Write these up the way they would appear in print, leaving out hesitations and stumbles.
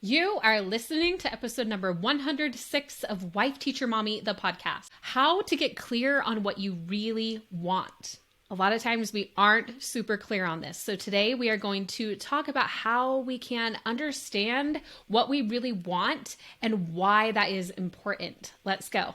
You are listening to episode number 106 of Wife Teacher Mommy, the podcast. How to get clear on what you really want. A lot of times we aren't super clear on this. So today we are going to talk about how we can understand what we really want and why that is important. Let's go.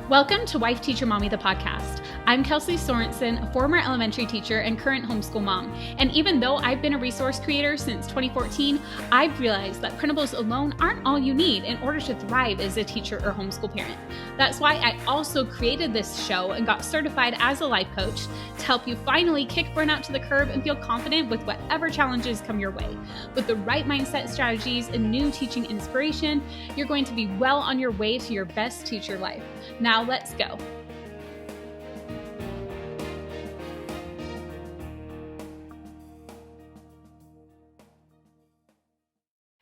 Welcome to Wife Teacher Mommy, the podcast. I'm Kelsey Sorensen, a former elementary teacher and current homeschool mom. And even though I've been a resource creator since 2014, I've realized that printables alone aren't all you need in order to thrive as a teacher or homeschool parent. That's why I also created this show and got certified as a life coach to help you finally kick burnout to the curb and feel confident with whatever challenges come your way. With the right mindset strategies and new teaching inspiration, you're going to be well on your way to your best teacher life. Now let's go.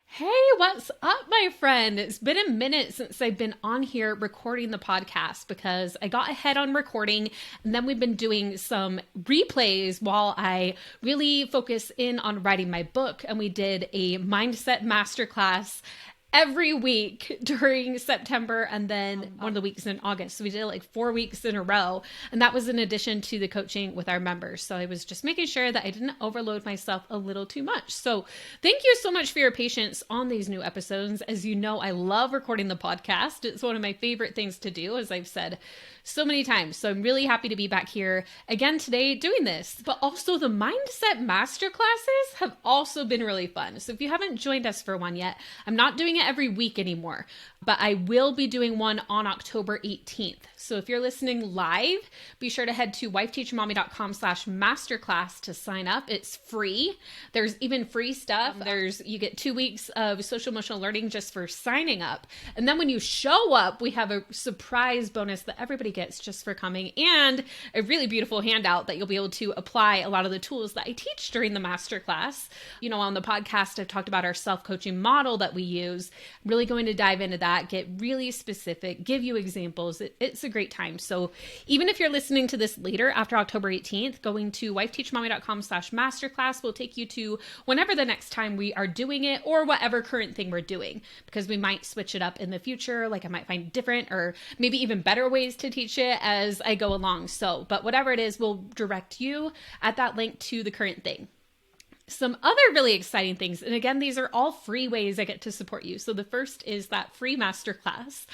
Hey, what's up, my friend? It's been a minute since I've been on here recording the podcast because I got ahead on recording and then we've been doing some replays while I really focus in on writing my book. And we did a mindset masterclass every week during September and then one of the weeks in August. So we did like 4 weeks in a row. And that was in addition to the coaching with our members. So I was just making sure that I didn't overload myself a little too much. So thank you so much for your patience on these new episodes. As you know, I love recording the podcast. It's one of my favorite things to do, as I've said so many times. So I'm really happy to be back here again today doing this. But also the mindset masterclasses have also been really fun. So if you haven't joined us for one yet, I'm not doing it every week anymore, but I will be doing one on October 18th. So if you're listening live, be sure to head to wifeteachermommy.com/masterclass to sign up. It's free. There's even free stuff. You get 2 weeks of social emotional learning just for signing up. And then when you show up, we have a surprise bonus that everybody gets just for coming and a really beautiful handout that you'll be able to apply a lot of the tools that I teach during the masterclass. You know, on the podcast, I've talked about our self-coaching model that we use. I'm really going to dive into that, get really specific, give you examples. It's a great time. So even if you're listening to this later after October 18th, going to wifeteachermommy.com/masterclass will take you to whenever the next time we are doing it or whatever current thing we're doing, because we might switch it up in the future. Like I might find different or maybe even better ways to teach it as I go along. So, but whatever it is, we'll direct you at that link to the current thing. Some other really exciting things, and again, these are all free ways I get to support you. So the first is that free masterclass.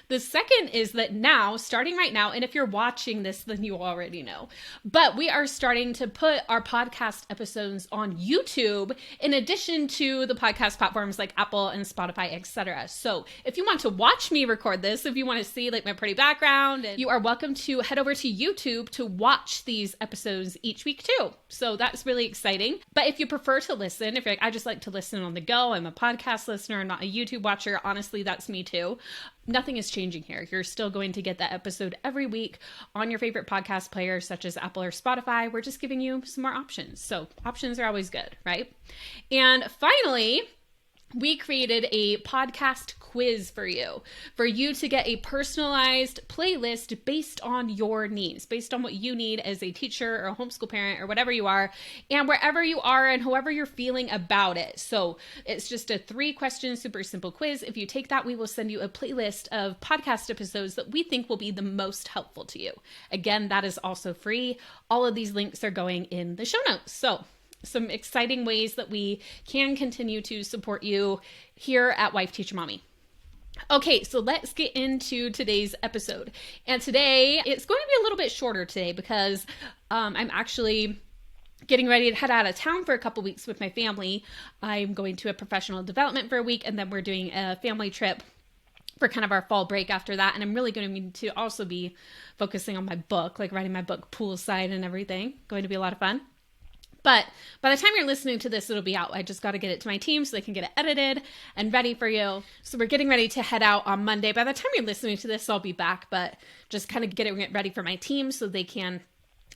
The second is that now, starting right now, and if you're watching this, then you already know, but we are starting to put our podcast episodes on YouTube in addition to the podcast platforms like Apple and Spotify, etc. So if you want to watch me record this, if you want to see like my pretty background, and you are welcome to head over to YouTube to watch these episodes each week too. So that's really exciting. But if you prefer to listen, if you're like, I just like to listen on the go, I'm a podcast listener, not a YouTube watcher, honestly, that's me too. Nothing is changing here. You're still going to get that episode every week on your favorite podcast player, such as Apple or Spotify. We're just giving you some more options. So options are always good, right? And finally, we created a podcast quiz for you to get a personalized playlist based on your needs, based on what you need as a teacher or a homeschool parent or whatever you are, and wherever you are and however you're feeling about it. So it's just a 3-question, super simple quiz. If you take that, we will send you a playlist of podcast episodes that we think will be the most helpful to you. Again, that is also free. All of these links are going in the show notes. So some exciting ways that we can continue to support you here at Wife Teacher Mommy. Okay, so let's get into today's episode. And today, it's going to be a little bit shorter today because I'm actually getting ready to head out of town for a couple weeks with my family. I'm going to a professional development for a week, and then we're doing a family trip for kind of our fall break after that. And I'm really going to also be focusing on my book, like writing my book poolside and everything. Going to be a lot of fun. But by the time you're listening to this, it'll be out. I just got to get it to my team so they can get it edited and ready for you. So we're getting ready to head out on Monday. By the time you're listening to this, I'll be back, but just kind of getting it ready for my team so they can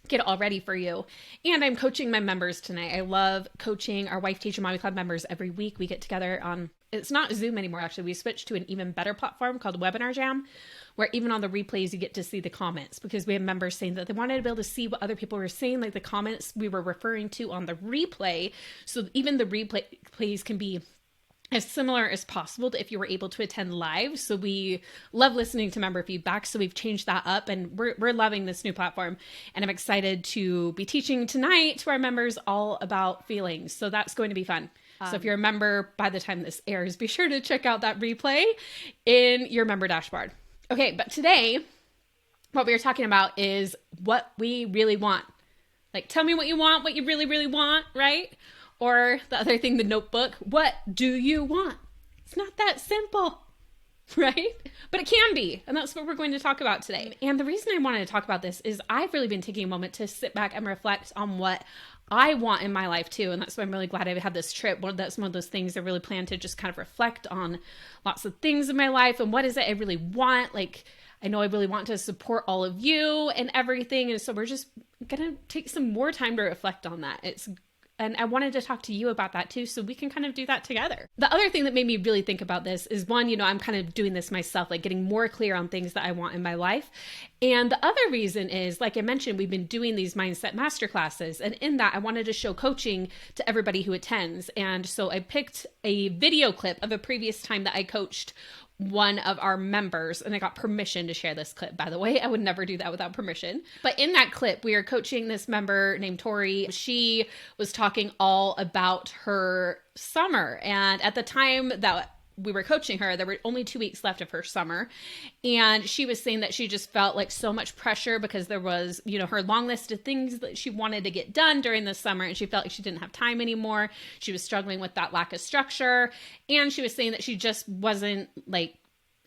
get it all ready for you. And I'm coaching my members tonight. I love coaching our Wife Teacher Mommy Club members every week. We get together on, it's not Zoom anymore, actually. We switched to an even better platform called Webinar Jam, where even on the replays, you get to see the comments, because we have members saying that they wanted to be able to see what other people were saying, like the comments we were referring to on the replay. So even the replays can be as similar as possible to if you were able to attend live. So we love listening to member feedback. So we've changed that up, and we're loving this new platform. And I'm excited to be teaching tonight to our members all about feelings. So that's going to be fun. So if you're a member, by the time this airs, be sure to check out that replay in your member dashboard. Okay, but today, what we are talking about is what we really want. Like, tell me what you want, what you really, really want, right? Or the other thing, the notebook, what do you want? It's not that simple, right? But it can be. And that's what we're going to talk about today. And the reason I wanted to talk about this is I've really been taking a moment to sit back and reflect on what I want in my life too. And that's why I'm really glad I had this trip. That's one of those things I really plan to just kind of reflect on lots of things in my life. And what is it I really want? Like, I know I really want to support all of you and everything. And so we're just going to take some more time to reflect on that. And I wanted to talk to you about that too, so we can kind of do that together. The other thing that made me really think about this is, one, I'm kind of doing this myself, like getting more clear on things that I want in my life. And the other reason is, like I mentioned, we've been doing these mindset masterclasses. And in that, I wanted to show coaching to everybody who attends. And so I picked a video clip of a previous time that I coached one of our members, and I got permission to share this clip, by the way. I would never do that without permission. But in that clip, we are coaching this member named Tori. She was talking all about her summer. And at the time that we were coaching her, there were only 2 weeks left of her summer. And she was saying that she just felt like so much pressure because there was, her long list of things that she wanted to get done during the summer. And she felt like she didn't have time anymore. She was struggling with that lack of structure. And she was saying that she just wasn't like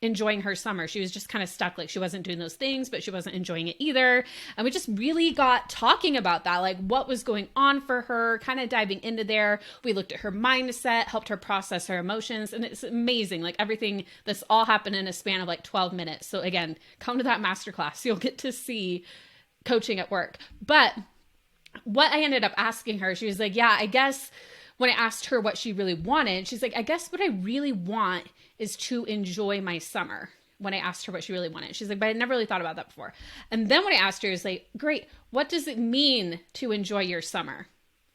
enjoying her summer. She was just kind of stuck. Like, she wasn't doing those things, but she wasn't enjoying it either. And we just really got talking about that, like what was going on for her, kind of diving into there. We looked at her mindset, helped her process her emotions. And it's amazing. Like, everything, this all happened in a span of like 12 minutes. So again, come to that masterclass. You'll get to see coaching at work. But what I ended up asking her, she was like, yeah, I guess when I asked her what she really wanted, she's like, I guess what I really want is to enjoy my summer. When I asked her what she really wanted, she's like, but I never really thought about that before. And then when I asked her, I was like, great, what does it mean to enjoy your summer?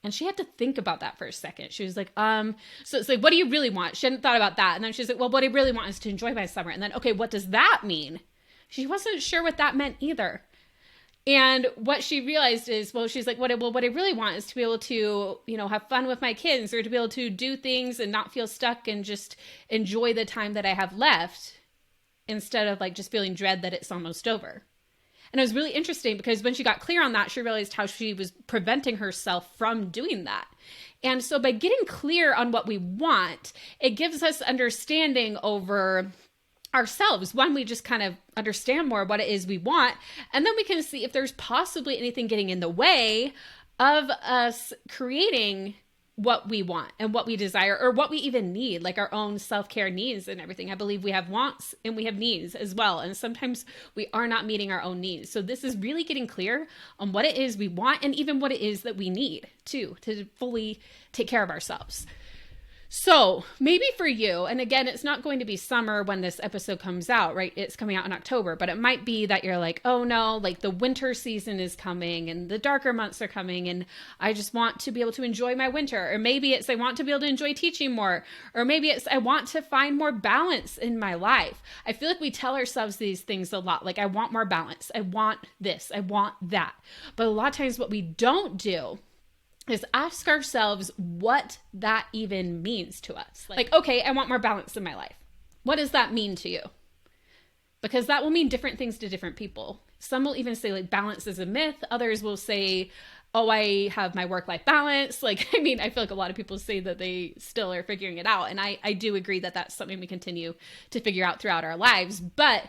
And she had to think about that for a second. She was like, so it's like, what do you really want? She hadn't thought about that. And then she's like, well, what I really want is to enjoy my summer. And then, okay, what does that mean? She wasn't sure what that meant either. And what she realized is, well, she's like, what I really want is to be able to, have fun with my kids, or to be able to do things and not feel stuck and just enjoy the time that I have left, instead of like just feeling dread that it's almost over. And it was really interesting because when she got clear on that, she realized how she was preventing herself from doing that. And so by getting clear on what we want, it gives us understanding over ourselves. One, we just kind of understand more what it is we want, and then we can see if there's possibly anything getting in the way of us creating what we want and what we desire, or what we even need, like our own self-care needs and everything. I believe we have wants and we have needs as well, and sometimes we are not meeting our own needs. So this is really getting clear on what it is we want, and even what it is that we need too, to fully take care of ourselves. So maybe for you, and again, it's not going to be summer when this episode comes out, right? It's coming out in October, but it might be that you're like, oh no, like the winter season is coming and the darker months are coming, and I just want to be able to enjoy my winter. Or maybe it's I want to be able to enjoy teaching more. Or maybe it's I want to find more balance in my life. I feel like we tell ourselves these things a lot, like I want more balance. I want this. I want that. But a lot of times what we don't do is ask ourselves what that even means to us. Like, okay, I want more balance in my life. What does that mean to you? Because that will mean different things to different people. Some will even say like balance is a myth. Others will say oh, I have my work-life balance. Like, I mean, I feel like a lot of people say that they still are figuring it out. And I do agree that that's something we continue to figure out throughout our lives. But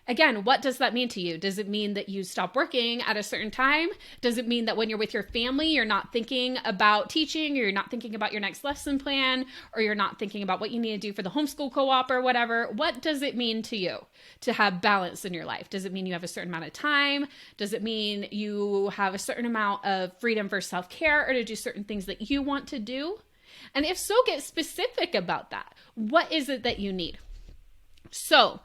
again, what does that mean to you? Does it mean that you stop working at a certain time? Does it mean that when you're with your family, you're not thinking about teaching, or you're not thinking about your next lesson plan, or you're not thinking about what you need to do for the homeschool co-op or whatever? What does it mean to you to have balance in your life? Does it mean you have a certain amount of time? Does it mean you have a certain amount of freedom for self-care or to do certain things that you want to do? And if so, get specific about that. What is it that you need? So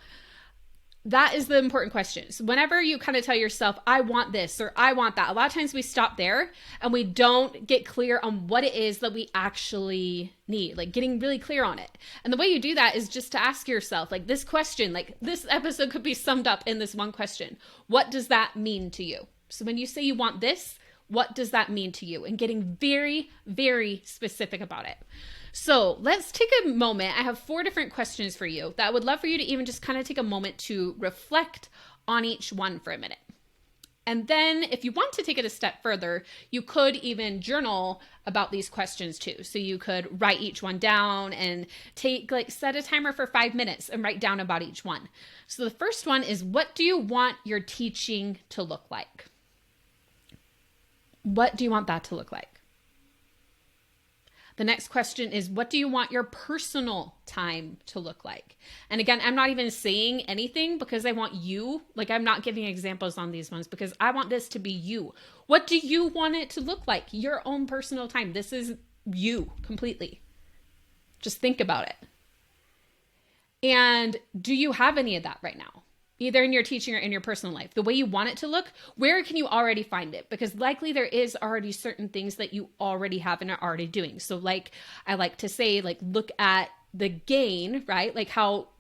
that is the important question. So whenever you kind of tell yourself, I want this or I want that, a lot of times we stop there and we don't get clear on what it is that we actually need, like getting really clear on it. And the way you do that is just to ask yourself, like this question, like this episode could be summed up in this one question. What does that mean to you? So when you say you want this, what does that mean to you? And getting very, very specific about it. So let's take a moment. I have 4 different questions for you that I would love for you to even just kind of take a moment to reflect on each one for a minute. And then if you want to take it a step further, you could even journal about these questions too. So you could write each one down and set a timer for 5 minutes and write down about each one. So the first one is, what do you want your teaching to look like? What do you want that to look like? The next question is, what do you want your personal time to look like? And again, I'm not even saying anything because I want you, like I'm not giving examples on these ones because I want this to be you. What do you want it to look like? Your own personal time. This is you completely. Just think about it. And do you have any of that right now? Either in your teaching or in your personal life, the way you want it to look, where can you already find it? Because likely there is already certain things that you already have and are already doing. So like I like to say, like look at the gain, right? Like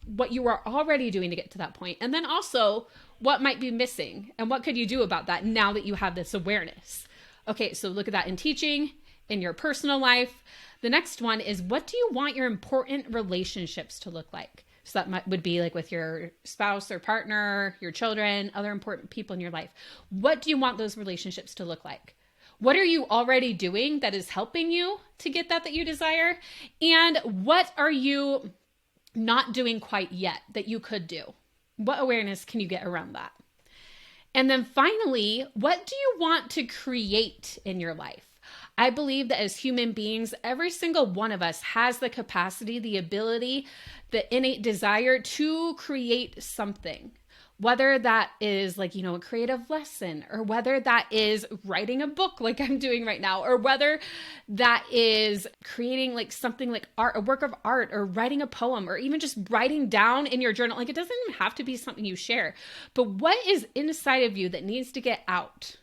what you are already doing to get to that point. And then also what might be missing and what could you do about that now that you have this awareness? Okay, so look at that in teaching, in your personal life. The next one is, what do you want your important relationships to look like? So that would be like with your spouse or partner, your children, other important people in your life. What do you want those relationships to look like? What are you already doing that is helping you to get that you desire? And what are you not doing quite yet that you could do? What awareness can you get around that? And then finally, what do you want to create in your life? I believe that as human beings, every single one of us has the capacity, the ability, the innate desire to create something. Whether that is like, a creative lesson, or whether that is writing a book like I'm doing right now, or whether that is creating like something like art, a work of art, or writing a poem, or even just writing down in your journal. Like it doesn't even have to be something you share, but what is inside of you that needs to get out?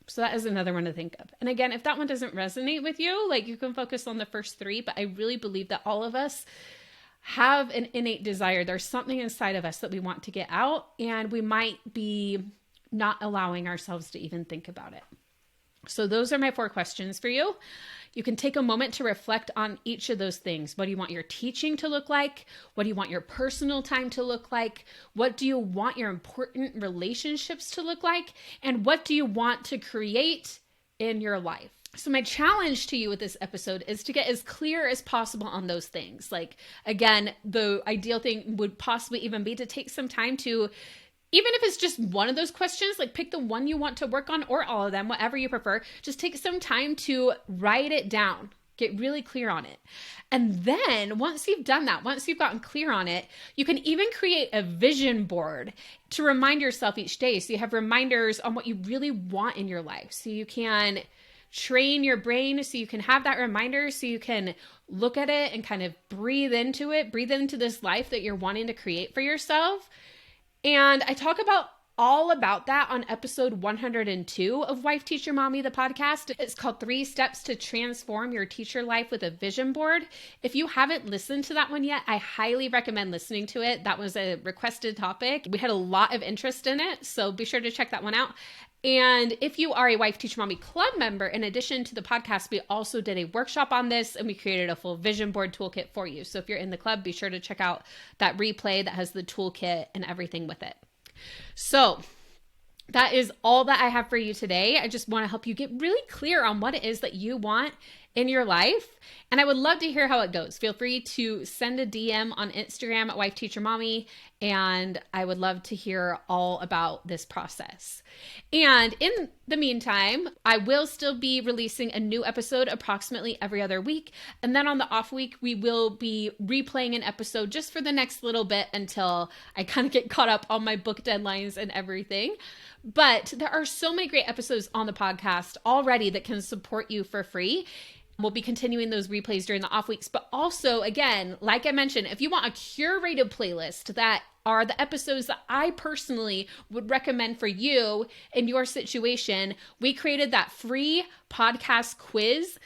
So that is another one to think of. And again, if that one doesn't resonate with you, like you can focus on the first 3, but I really believe that all of us have an innate desire. There's something inside of us that we want to get out, and we might be not allowing ourselves to even think about it. So those are my 4 questions for you. You can take a moment to reflect on each of those things. What do you want your teaching to look like? What do you want your personal time to look like? What do you want your important relationships to look like? And what do you want to create in your life? So my challenge to you with this episode is to get as clear as possible on those things. Like, again, the ideal thing would possibly even be to take some time to, even if it's just one of those questions, like pick the one you want to work on or all of them, whatever you prefer, just take some time to write it down. Get really clear on it. And then once you've done that, once you've gotten clear on it, you can even create a vision board to remind yourself each day. So you have reminders on what you really want in your life. So you can train your brain so you can have that reminder, so you can look at it and kind of breathe into it, breathe into this life that you're wanting to create for yourself. And I talk all about that on episode 102 of Wife Teacher Mommy, the podcast. It's called 3 Steps to Transform Your Teacher Life with a Vision Board. If you haven't listened to that one yet, I highly recommend listening to it. That was a requested topic. We had a lot of interest in it, so be sure to check that one out. And if you are a Wife Teacher Mommy Club member, in addition to the podcast, we also did a workshop on this, and we created a full vision board toolkit for you. So if you're in the club, be sure to check out that replay that has the toolkit and everything with it. So that is all that I have for you today. I just want to help you get really clear on what it is that you want in your life. And I would love to hear how it goes. Feel free to send a DM on Instagram at Wife Teacher Mommy, and I would love to hear all about this process. And in the meantime, I will still be releasing a new episode approximately every other week. And then on the off week, we will be replaying an episode just for the next little bit until I kind of get caught up on my book deadlines and everything. But there are so many great episodes on the podcast already that can support you for free. We'll be continuing those replays during the off weeks. But also, again, like I mentioned, if you want a curated playlist that are the episodes that I personally would recommend for you in your situation, we created that free podcast quiz.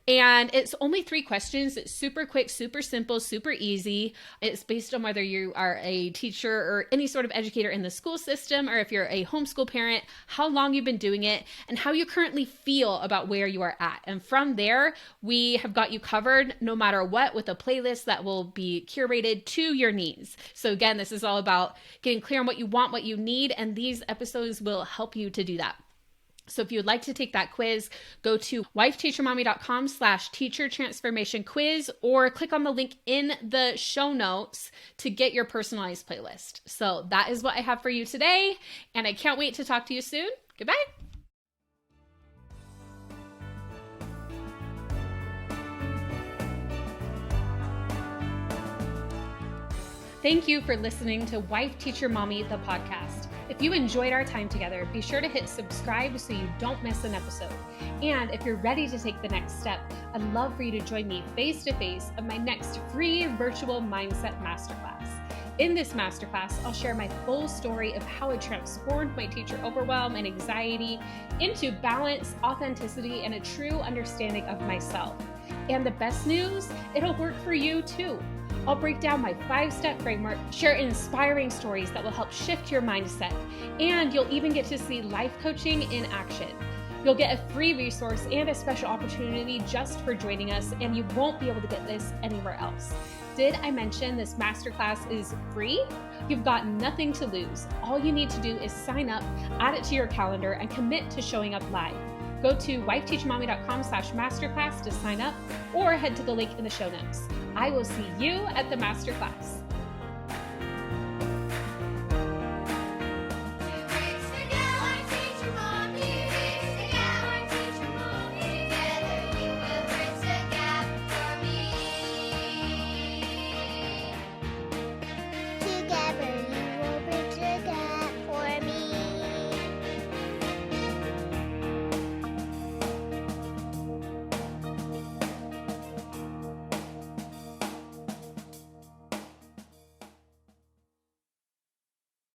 And it's only 3 questions. It's super quick, super simple, super easy. It's based on whether you are a teacher or any sort of educator in the school system, or if you're a homeschool parent, how long you've been doing it, and how you currently feel about where you are at. And from there, we have got you covered no matter what, with a playlist that will be curated to your needs. So again, this is all about getting clear on what you want, what you need, and these episodes will help you to do that. So if you would like to take that quiz, go to wifeteachermommy.com/teacher transformation quiz, or click on the link in the show notes to get your personalized playlist. So that is what I have for you today, and I can't wait to talk to you soon. Goodbye. Thank you for listening to Wife Teacher Mommy, the podcast. If you enjoyed our time together, be sure to hit subscribe so you don't miss an episode. And if you're ready to take the next step, I'd love for you to join me face-to-face at my next free virtual mindset masterclass. In this masterclass, I'll share my full story of how it transformed my teacher overwhelm and anxiety into balance, authenticity, and a true understanding of myself. And the best news, it'll work for you too. I'll break down my 5-step framework, share inspiring stories that will help shift your mindset, and you'll even get to see life coaching in action. You'll get a free resource and a special opportunity just for joining us, and you won't be able to get this anywhere else. Did I mention this masterclass is free? You've got nothing to lose. All you need to do is sign up, add it to your calendar, and commit to showing up live. Go to wifeteachermommy.com/masterclass to sign up, or head to the link in the show notes. I will see you at the masterclass.